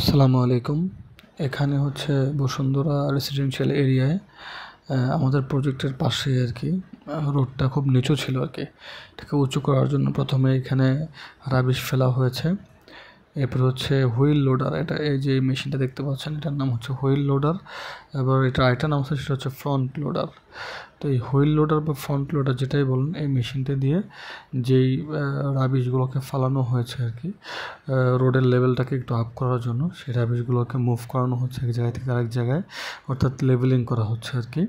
আসসালামু আলাইকুম। এখানে হচ্ছে বসুন্ধরা রেসিডেন্সিয়াল এরিয়ায় আমাদের প্রজেক্টের পাশে আর কি রোডটা খুব নিচু ছিল আর কি। এটাকে উঁচু করার জন্য প্রথমে এখানে রাবিশ ফেলা হয়েছে। এরপর হচ্ছে হুইল লোডার, এটা এই যে মেশিনটা দেখতে পাচ্ছেন এটার নাম হচ্ছে হুইল লোডার। এবার এটা আরেকটা নাম আছে সেটা হচ্ছে ফ্রন্ট লোডার। তো এই হুইল লোডার বা ফ্রন্ট লোডার যেটাই বলুন, এই মেশিনটা দিয়ে যেই রাবিশগুলোকে ফালানো হয়েছে আর কি রোডের লেভেলটাকে একটু আপ করার জন্য, সেই রাবিশগুলোকে মুভ করানো হচ্ছে এক জায়গা থেকে আরেক জায়গায়, অর্থাৎ লেভেলিং করা হচ্ছে আর কি।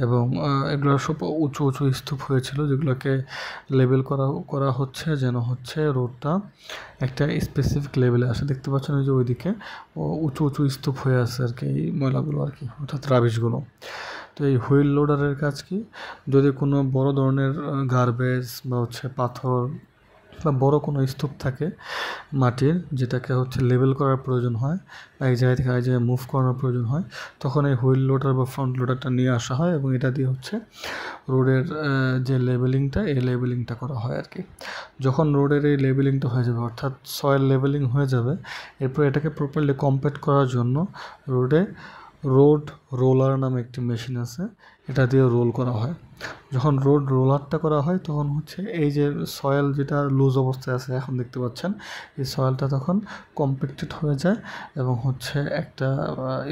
এবং এগুলো সব উঁচু উঁচু স্তূপ হয়েছিল যেগুলোকে লেভেল করা হচ্ছে যেন হচ্ছে রোডটা একটা স্পেসিফিক লেভেলে আসে। দেখতে পাচ্ছেন ওই যে ওইদিকে উঁচু উঁচু স্তূপ হয়ে আছে আর কি, এই ময়লাগুলো আর কি, অর্থাৎ রাবিশগুলো। তো এই হুইল লোডারের কাজ কি, যদি কোনো বড় ধরনের গার্বেজ বা হচ্ছে পাথর বা বড় কোনো স্তূপ থাকে মাটির, যেটাকে হচ্ছে লেভেল করার প্রয়োজন হয় বা এক জায়গা থেকে আরেক জায়গায় মুভ করানোর প্রয়োজন হয়, তখন এই হুইল লোডার বা ফ্রন্ট লোডারটা নিয়ে আসা হয় এবং এটা দিয়ে হচ্ছে রোডের যে লেভেলিংটা, এই লেভেলিংটা করা হয় আর কি। যখন রোডের এই লেভেলিংটা হয়ে যাবে, অর্থাৎ সয়েল লেভেলিং হয়ে যাবে, এরপর এটাকে প্রপারলি কম্প্যাক্ট করার জন্য রোড রোলার নামে একটি মেশিন আছে, এটা দিয়ে রোল করা হয়। যখন রোড রোলারটা করা হয় তখন হচ্ছে এই যে সয়েল যেটা লুজ অবস্থায় আছে এখন দেখতে পাচ্ছেন, এই সয়েলটা তখন কম্প্যাক্টেড হয়ে যায় এবং হচ্ছে একটা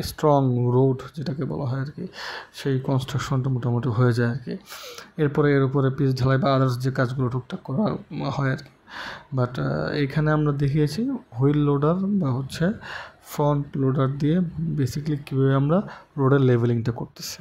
স্ট্রং রোড যেটাকে বলা হয় আর কি, সেই কনস্ট্রাকশনটা মোটামুটি হয়ে যায় আর কি। এরপরে এর উপরে পিচ ঢালাই বা আদার্স যে কাজগুলো টুকটাক করা হয় আর কি। বাট এইখানে আমরা দেখিয়েছি হুইল লোডার বা হচ্ছে ফ্রন্ট লোডার দিয়ে বেসিক্যালি কীভাবে আমরা রোডের লেভেলিংটা করতেছি।